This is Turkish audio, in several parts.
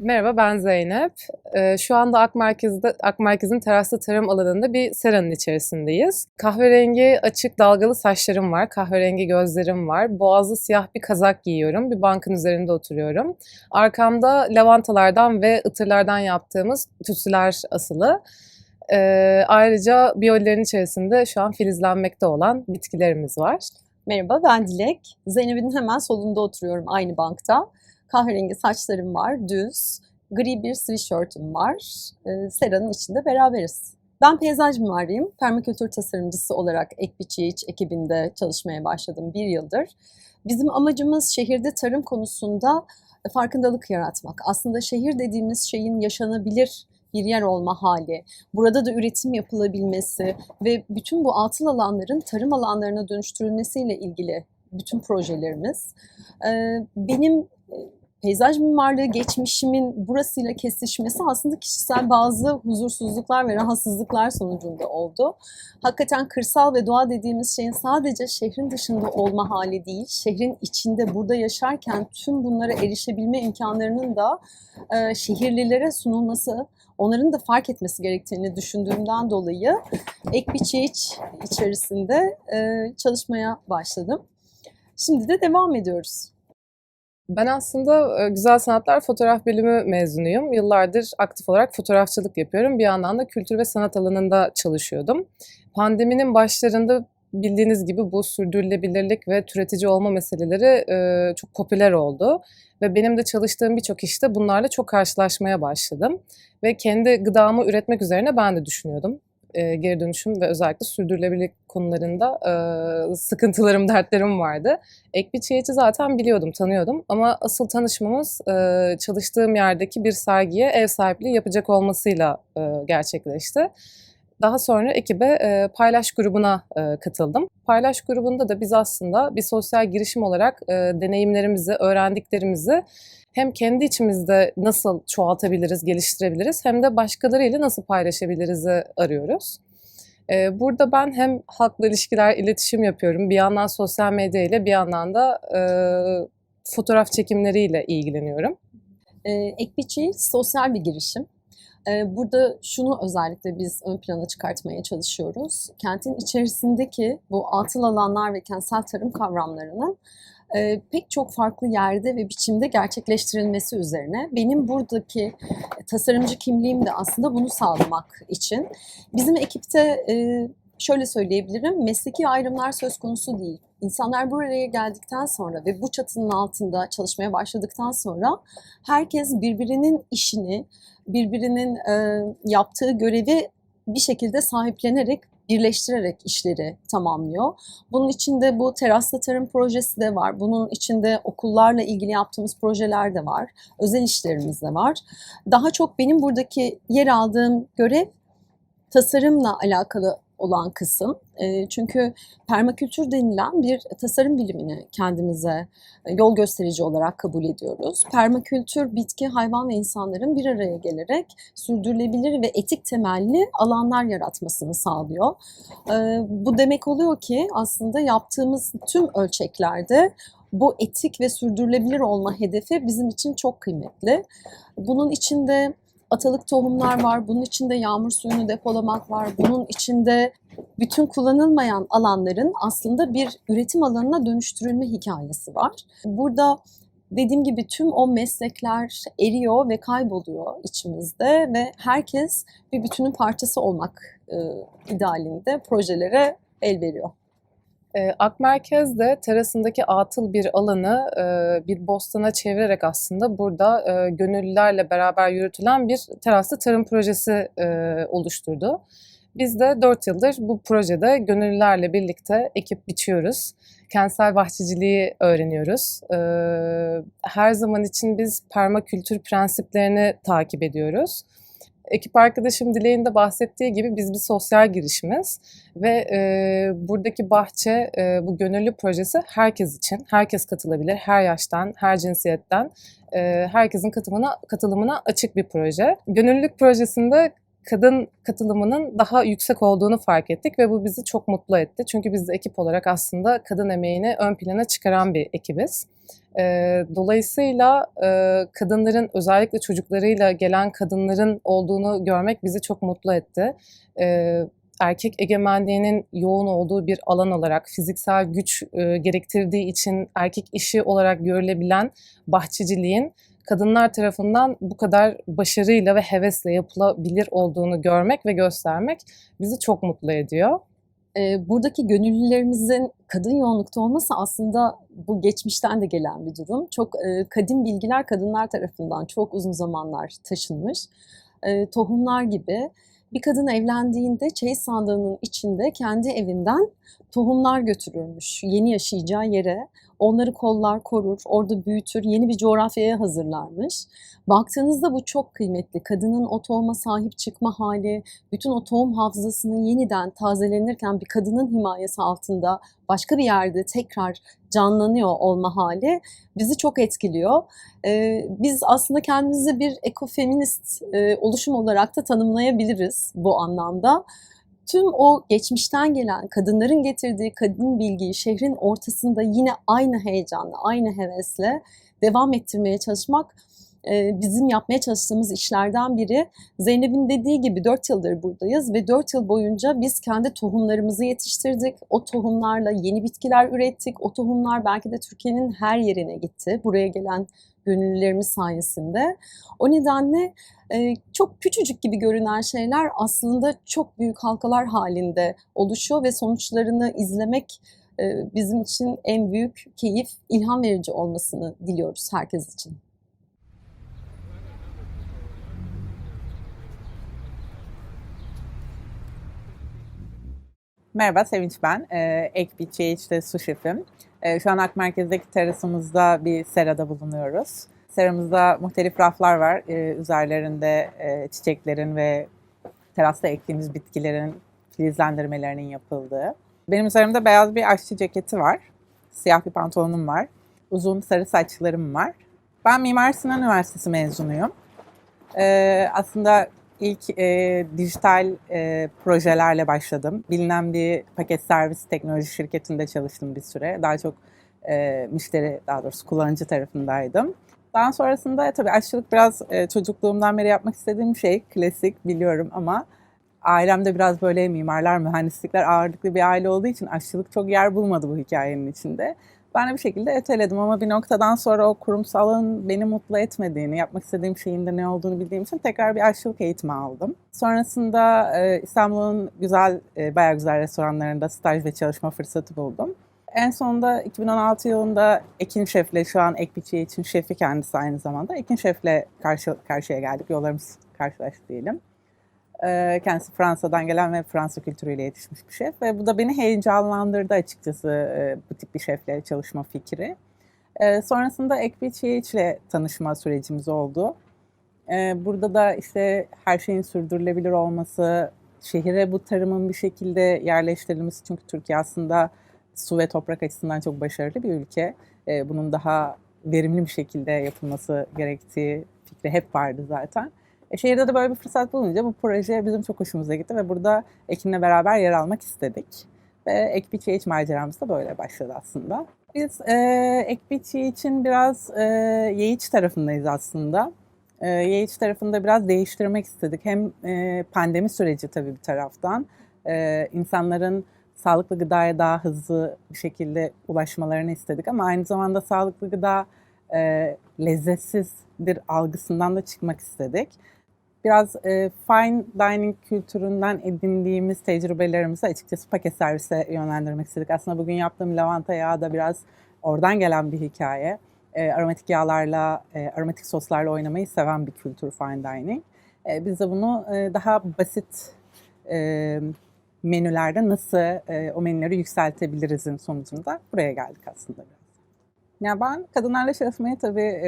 Merhaba, ben Zeynep. Şu anda Akmerkez'in teraslı tarım alanında bir seranın içerisindeyiz. Kahverengi açık dalgalı saçlarım var, kahverengi gözlerim var. Boğazlı siyah bir kazak giyiyorum, bir bankın üzerinde oturuyorum. Arkamda lavantalardan ve ıtırlardan yaptığımız tütsüler asılı. Ayrıca biyollerin içerisinde şu an filizlenmekte olan bitkilerimiz var. Merhaba, ben Dilek. Zeynep'in hemen solunda oturuyorum aynı bankta. Kahverengi saçlarım var, düz. Gri bir sweatshirt'üm var. Seranın içinde beraberiz. Ben peyzaj mimarıyım. Permakültür tasarımcısı olarak Ekbiçi ekibinde çalışmaya başladım bir yıldır. Bizim amacımız şehirde tarım konusunda farkındalık yaratmak. Aslında şehir dediğimiz şeyin yaşanabilir bir yer olma hali, burada da üretim yapılabilmesi ve bütün bu atıl alanların tarım alanlarına dönüştürülmesiyle ilgili bütün projelerimiz. Benim peyzaj mimarlığı geçmişimin burasıyla kesişmesi aslında kişisel bazı huzursuzluklar ve rahatsızlıklar sonucunda oldu. Hakikaten kırsal ve doğa dediğimiz şeyin sadece şehrin dışında olma hali değil, şehrin içinde burada yaşarken tüm bunlara erişebilme imkanlarının da şehirlilere sunulması, onların da fark etmesi gerektiğini düşündüğümden dolayı Ekbiçi içerisinde çalışmaya başladım. Şimdi de devam ediyoruz. Ben aslında Güzel Sanatlar Fotoğraf Bölümü mezunuyum. Yıllardır aktif olarak fotoğrafçılık yapıyorum. Bir yandan da kültür ve sanat alanında çalışıyordum. Pandeminin başlarında bildiğiniz gibi bu sürdürülebilirlik ve türetici olma meseleleri çok popüler oldu. Ve benim de çalıştığım birçok işte bunlarla çok karşılaşmaya başladım. Ve kendi gıdamı üretmek üzerine ben de düşünüyordum. Geri dönüşüm ve özellikle sürdürülebilirlik konularında sıkıntılarım, dertlerim vardı. Ekbiçiyeci zaten biliyordum, tanıyordum ama asıl tanışmamız çalıştığım yerdeki bir sergiye ev sahipliği yapacak olmasıyla gerçekleşti. Daha sonra ekibe Paylaş grubuna katıldım. Paylaş grubunda da biz aslında bir sosyal girişim olarak deneyimlerimizi, öğrendiklerimizi hem kendi içimizde nasıl çoğaltabiliriz, geliştirebiliriz hem de başkalarıyla nasıl paylaşabiliriz'i arıyoruz. Burada ben hem halkla ilişkiler, iletişim yapıyorum. Bir yandan sosyal medya ile bir yandan da fotoğraf çekimleriyle ilgileniyorum. Ekbiçi sosyal bir girişim. Burada şunu özellikle biz ön plana çıkartmaya çalışıyoruz. Kentin içerisindeki bu atıl alanlar ve kentsel tarım kavramlarının pek çok farklı yerde ve biçimde gerçekleştirilmesi üzerine. Benim buradaki tasarımcı kimliğim de aslında bunu sağlamak için. Bizim ekipte şöyle söyleyebilirim, mesleki ayrımlar söz konusu değil. İnsanlar buraya geldikten sonra ve bu çatının altında çalışmaya başladıktan sonra herkes birbirinin işini, birbirinin yaptığı görevi bir şekilde sahiplenerek, birleştirerek işleri tamamlıyor. Bunun içinde bu teraslı tarım projesi de var. Bunun içinde okullarla ilgili yaptığımız projeler de var. Özel işlerimiz de var. Daha çok benim buradaki yer aldığım görev tasarımla alakalı olan kısım. Çünkü permakültür denilen bir tasarım bilimini kendimize yol gösterici olarak kabul ediyoruz. Permakültür, bitki, hayvan ve insanların bir araya gelerek sürdürülebilir ve etik temelli alanlar yaratmasını sağlıyor. Bu demek oluyor ki aslında yaptığımız tüm ölçeklerde bu etik ve sürdürülebilir olma hedefi bizim için çok kıymetli. Bunun içinde atalık tohumlar var, bunun içinde yağmur suyunu depolamak var, bunun içinde bütün kullanılmayan alanların aslında bir üretim alanına dönüştürülme hikayesi var. Burada dediğim gibi tüm o meslekler eriyor ve kayboluyor içimizde ve herkes bir bütünün parçası olmak idealinde projelere el veriyor. Akmerkez'de terasındaki atıl bir alanı bir bostana çevirerek aslında burada gönüllülerle beraber yürütülen bir teraslı tarım projesi oluşturdu. Biz de 4 yıldır bu projede gönüllülerle birlikte ekip biçiyoruz. Kentsel bahçeciliği öğreniyoruz. Her zaman için biz permakültür prensiplerini takip ediyoruz. Ekip arkadaşım Dilek'in de bahsettiği gibi biz bir sosyal girişimiz ve buradaki bahçe, bu gönüllü projesi herkes için, herkes katılabilir, her yaştan, her cinsiyetten, herkesin katılımına açık bir proje. Gönüllülük projesinde kadın katılımının daha yüksek olduğunu fark ettik ve bu bizi çok mutlu etti. Çünkü biz de ekip olarak aslında kadın emeğini ön plana çıkaran bir ekibiz. Dolayısıyla kadınların, özellikle çocuklarıyla gelen kadınların olduğunu görmek bizi çok mutlu etti. Erkek egemenliğinin yoğun olduğu bir alan olarak, fiziksel güç gerektirdiği için erkek işi olarak görülebilen bahçeciliğin kadınlar tarafından bu kadar başarıyla ve hevesle yapılabilir olduğunu görmek ve göstermek bizi çok mutlu ediyor. Buradaki gönüllülerimizin kadın yoğunlukta olması aslında bu geçmişten de gelen bir durum. Çok kadim bilgiler kadınlar tarafından çok uzun zamanlar taşınmış. Tohumlar gibi. Bir kadın evlendiğinde çeyiz sandığının içinde kendi evinden tohumlar götürürmüş yeni yaşayacağı yere. Onları kollar, korur, orada büyütür, yeni bir coğrafyaya hazırlarmış. Baktığınızda bu çok kıymetli. Kadının o tohuma sahip çıkma hali, bütün o tohum hafızasının yeniden tazelenirken bir kadının himayesi altında başka bir yerde tekrar canlanıyor olma hali bizi çok etkiliyor. Biz aslında kendimizi bir ekofeminist oluşum olarak da tanımlayabiliriz bu anlamda. Tüm o geçmişten gelen kadınların getirdiği kadın bilgiyi şehrin ortasında yine aynı heyecanla, aynı hevesle devam ettirmeye çalışmak bizim yapmaya çalıştığımız işlerden biri. Zeynep'in dediği gibi 4 yıldır buradayız ve 4 yıl boyunca biz kendi tohumlarımızı yetiştirdik. O tohumlarla yeni bitkiler ürettik. O tohumlar belki de Türkiye'nin her yerine gitti. Buraya gelen gönüllülerimiz sayesinde. O nedenle çok küçücük gibi görünen şeyler aslında çok büyük halkalar halinde oluşuyor ve sonuçlarını izlemek bizim için en büyük keyif, ilham verici olmasını diliyoruz herkes için. Merhaba, Sevinç ben. Ek bir CH'de su şefim. Şu an Ak Merkez'deki terasımızda bir serada bulunuyoruz. Seramızda muhtelif raflar var. Üzerlerinde çiçeklerin ve terasta ektiğimiz bitkilerin filizlendirmelerinin yapıldığı. Benim üzerimde beyaz bir aşçı ceketi var. Siyah bir pantolonum var. Uzun sarı saçlarım var. Ben Mimar Sinan Üniversitesi mezunuyum. Aslında İlk dijital projelerle başladım. Bilinen bir paket servis teknoloji şirketinde çalıştım bir süre. Daha çok müşteri, daha doğrusu kullanıcı tarafındaydım. Daha sonrasında tabii aşçılık biraz çocukluğumdan beri yapmak istediğim şey. Klasik biliyorum ama ailemde biraz böyle mimarlar, mühendislikler ağırlıklı bir aile olduğu için aşçılık çok yer bulmadı bu hikayenin içinde. Ben de bir şekilde öteledim ama bir noktadan sonra o kurumsalın beni mutlu etmediğini, yapmak istediğim şeyin de ne olduğunu bildiğim için tekrar bir aşçılık eğitimi aldım. Sonrasında İstanbul'un bayağı güzel restoranlarında staj ve çalışma fırsatı buldum. En sonunda 2016 yılında Ekin Şef'le, şu an Ekbiçi için şefi kendisi aynı zamanda, Ekin Şef'le karşıya geldik, yollarımız karşılaştı diyelim. Kendisi Fransa'dan gelen ve Fransa kültürüyle yetişmiş bir şef ve bu da beni heyecanlandırdı açıkçası bu tip bir şefle çalışma fikri. Sonrasında Ekbiçi ile tanışma sürecimiz oldu. Burada da işte her şeyin sürdürülebilir olması, şehire bu tarımın bir şekilde yerleştirilmesi, çünkü Türkiye aslında su ve toprak açısından çok başarılı bir ülke. Bunun daha verimli bir şekilde yapılması gerektiği fikri hep vardı zaten. Şehirde de böyle bir fırsat bulunca bu proje bizim çok hoşumuza gitti ve burada Ekin'le beraber yer almak istedik. Ve Ekbiçi maceramız da böyle başladı aslında. Biz Ekbiçi için biraz Yeğiç tarafındayız aslında. Yeğiç tarafında biraz değiştirmek istedik. Hem pandemi süreci tabii bir taraftan. İnsanların sağlıklı gıdaya daha hızlı bir şekilde ulaşmalarını istedik ama aynı zamanda sağlıklı gıda lezzetsizdir algısından da çıkmak istedik. Biraz fine dining kültüründen edindiğimiz tecrübelerimizi açıkçası paket servise yönlendirmek istedik. Aslında bugün yaptığım lavanta yağı da biraz oradan gelen bir hikaye. Aromatik yağlarla, aromatik soslarla oynamayı seven bir kültür fine dining. Biz de bunu daha basit menülerde nasıl o menüleri yükseltebilirizin sonucunda buraya geldik aslında. Ya ben kadınlarla çalışmayı tabii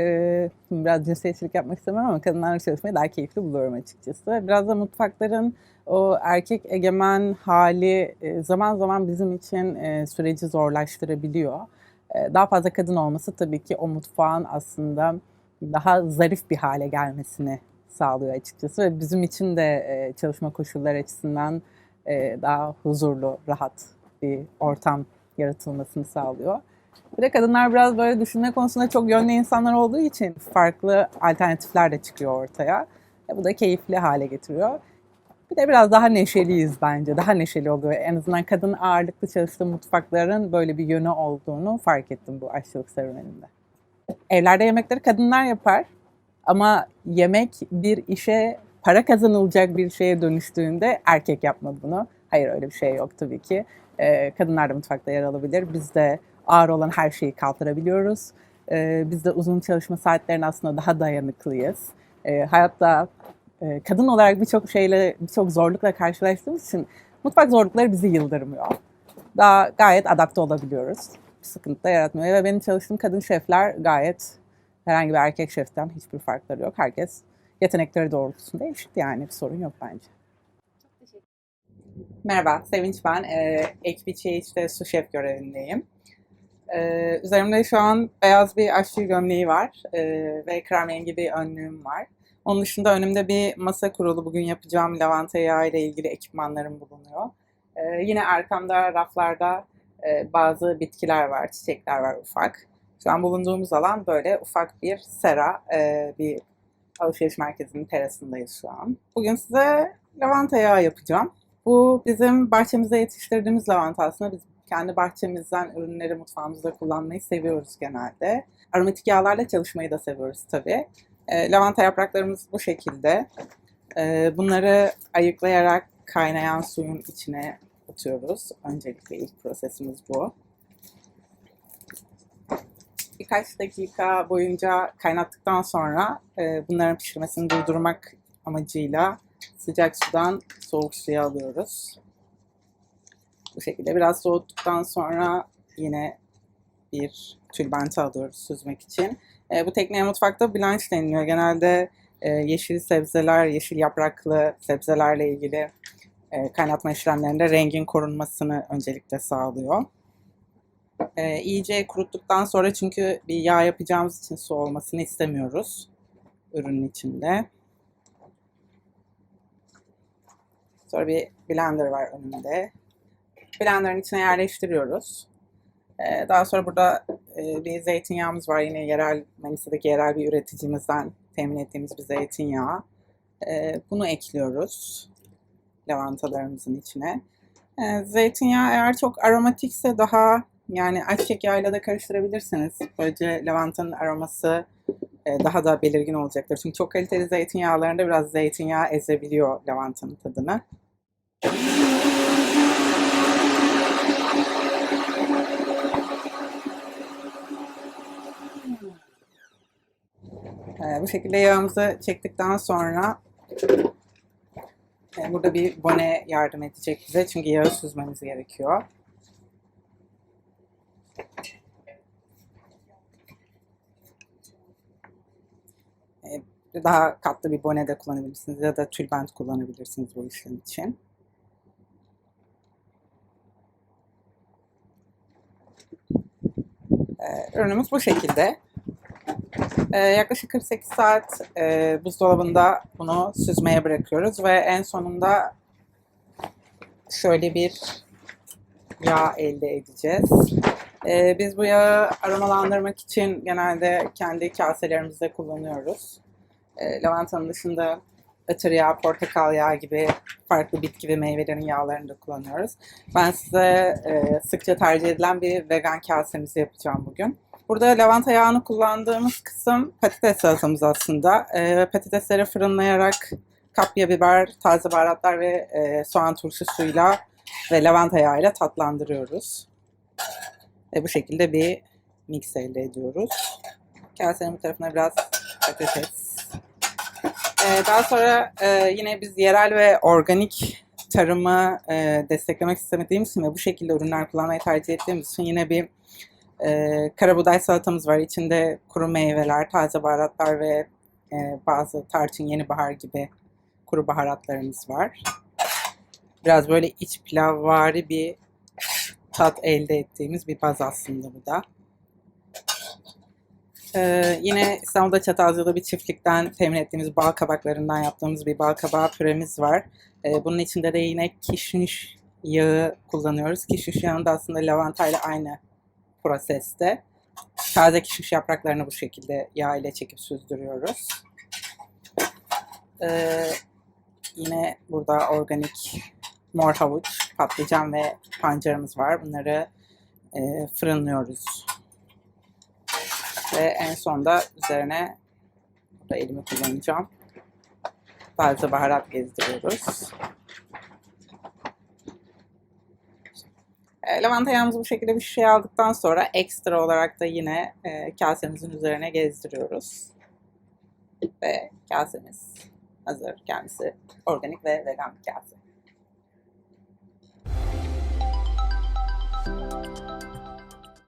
biraz cinsiyetçilik yapmak istemiyorum ama kadınlarla çalışmayı daha keyifli buluyorum açıkçası. Biraz da mutfakların o erkek egemen hali zaman zaman bizim için süreci zorlaştırabiliyor. Daha fazla kadın olması tabii ki o mutfağın aslında daha zarif bir hale gelmesini sağlıyor açıkçası. Ve bizim için de çalışma koşulları açısından daha huzurlu, rahat bir ortam yaratılmasını sağlıyor. Bir de kadınlar biraz böyle düşünme konusunda çok yönlü insanlar olduğu için farklı alternatifler de çıkıyor ortaya. Bu da keyifli hale getiriyor. Bir de biraz daha neşeliyiz bence. Daha neşeli oluyor. En azından kadın ağırlıklı çalıştığı mutfakların böyle bir yönü olduğunu fark ettim bu aşçılık serüveninde. Evlerde yemekleri kadınlar yapar. Ama yemek bir işe, para kazanılacak bir şeye dönüştüğünde erkek yapmadı bunu. Hayır, öyle bir şey yok tabii ki. Kadınlar da mutfakta yer alabilir. Biz de ağır olan her şeyi kaldırabiliyoruz. Biz de uzun çalışma saatlerine aslında daha dayanıklıyız. Hayatta kadın olarak birçok şeyle, birçok zorlukla karşılaştığımız için mutfak zorlukları bizi yıldırmıyor. Daha gayet adapte olabiliyoruz. Bir sıkıntı da yaratmıyor. Ve benim çalıştığım kadın şefler gayet herhangi bir erkek şeften hiçbir farkları yok. Herkes yetenekleri doğrultusunda eşit, yani bir sorun yok bence. Merhaba, Sevinç ben. Ekbiçi'de su şef görevindeyim. Üzerimde şu an beyaz bir aşçı gömleği var ve krem rengi bir önlüğüm var. Onun dışında önümde bir masa kurulu. Bugün yapacağım lavanta yağı ile ilgili ekipmanlarım bulunuyor. Yine arkamda raflarda bazı bitkiler var, çiçekler var ufak. Şu an bulunduğumuz alan böyle ufak bir sera, bir alışveriş merkezinin terasındayız şu an. Bugün size lavanta yağı yapacağım. Bu bizim bahçemizde yetiştirdiğimiz lavanta aslında. Biz kendi bahçemizden ürünleri mutfağımızda kullanmayı seviyoruz genelde. Aromatik yağlarla çalışmayı da seviyoruz tabii. Lavanta yapraklarımız bu şekilde. Bunları ayıklayarak kaynayan suyun içine atıyoruz. Öncelikle ilk prosesimiz bu. Birkaç dakika boyunca kaynattıktan sonra bunların pişirmesini durdurmak amacıyla sıcak sudan soğuk suya alıyoruz. Bu şekilde biraz soğuttuktan sonra yine bir tülbente alıyoruz süzmek için. Bu tekniğe mutfakta blanch deniliyor. Genelde yeşil sebzeler, yeşil yapraklı sebzelerle ilgili kaynatma işlemlerinde rengin korunmasını öncelikle sağlıyor. İyice kuruttuktan sonra, çünkü bir yağ yapacağımız için su olmasını istemiyoruz ürünün içinde. Sonra bir blender var önümde. Blenderın içine yerleştiriyoruz. Daha sonra burada bir zeytinyağımız var. Yine Manisa'daki yerel bir üreticimizden temin ettiğimiz bir zeytinyağı. Bunu ekliyoruz lavantalarımızın içine. Zeytinyağı eğer çok aromatikse daha, yani ayçiçek yağıyla da karıştırabilirsiniz. Böylece lavantanın aroması daha da belirgin olacaktır. Çünkü çok kaliteli zeytinyağlarında biraz zeytinyağı ezebiliyor lavantanın tadını. Bu şekilde yağımızı çektikten sonra burada bir bone yardım edecek bize. Çünkü yağı süzmemiz gerekiyor. Daha katlı bir bone de kullanabilirsiniz ya da tülbent kullanabilirsiniz bu işlem için. Ürünümüz bu şekilde. Yaklaşık 48 saat buzdolabında bunu süzmeye bırakıyoruz ve en sonunda şöyle bir yağ elde edeceğiz. Biz bu yağı aromalandırmak için genelde kendi kaselerimizde kullanıyoruz. Lavantanın dışında ıtır yağı, portakal yağı gibi farklı bitki ve meyvelerin yağlarını da kullanıyoruz. Ben size sıkça tercih edilen bir vegan kasemizi yapacağım bugün. Burada lavanta yağını kullandığımız kısım patates salatamız aslında. Patatesleri fırınlayarak kapya biber, taze baharatlar ve soğan turşusuyla ve lavanta yağıyla tatlandırıyoruz. Ve bu şekilde bir mix elde ediyoruz. Kasenin bu tarafına biraz patates. Daha sonra yine biz yerel ve organik tarımı desteklemek istemediğimiz için ve bu şekilde ürünler kullanmayı tercih ettiğimiz için yine bir karabuğday salatamız var. İçinde kuru meyveler, taze baharatlar ve bazı tarçın, yeni bahar gibi kuru baharatlarımız var. Biraz böyle iç pilavvari bir tat elde ettiğimiz bir baz aslında bu da. Yine İstanbul'da Çatalca'da bir çiftlikten temin ettiğimiz bal kabaklarından yaptığımız bir bal kabağı püremiz var. Bunun içinde de yine kişniş yağı kullanıyoruz. Kişniş yağında aslında lavantayla aynı proseste. Taze kişniş yapraklarını bu şekilde yağ ile çekip süzdürüyoruz. Yine burada organik mor havuç, patlıcan ve pancarımız var. Bunları fırınlıyoruz. Ve en sonda üzerine, burada elimi kullanacağım, taze baharat gezdiriyoruz. Lavanta yağımızı bu şekilde bir şişeye aldıktan sonra ekstra olarak da yine kasemizin üzerine gezdiriyoruz. Ve kasemiz hazır. Kendisi organik ve vegan bir kase.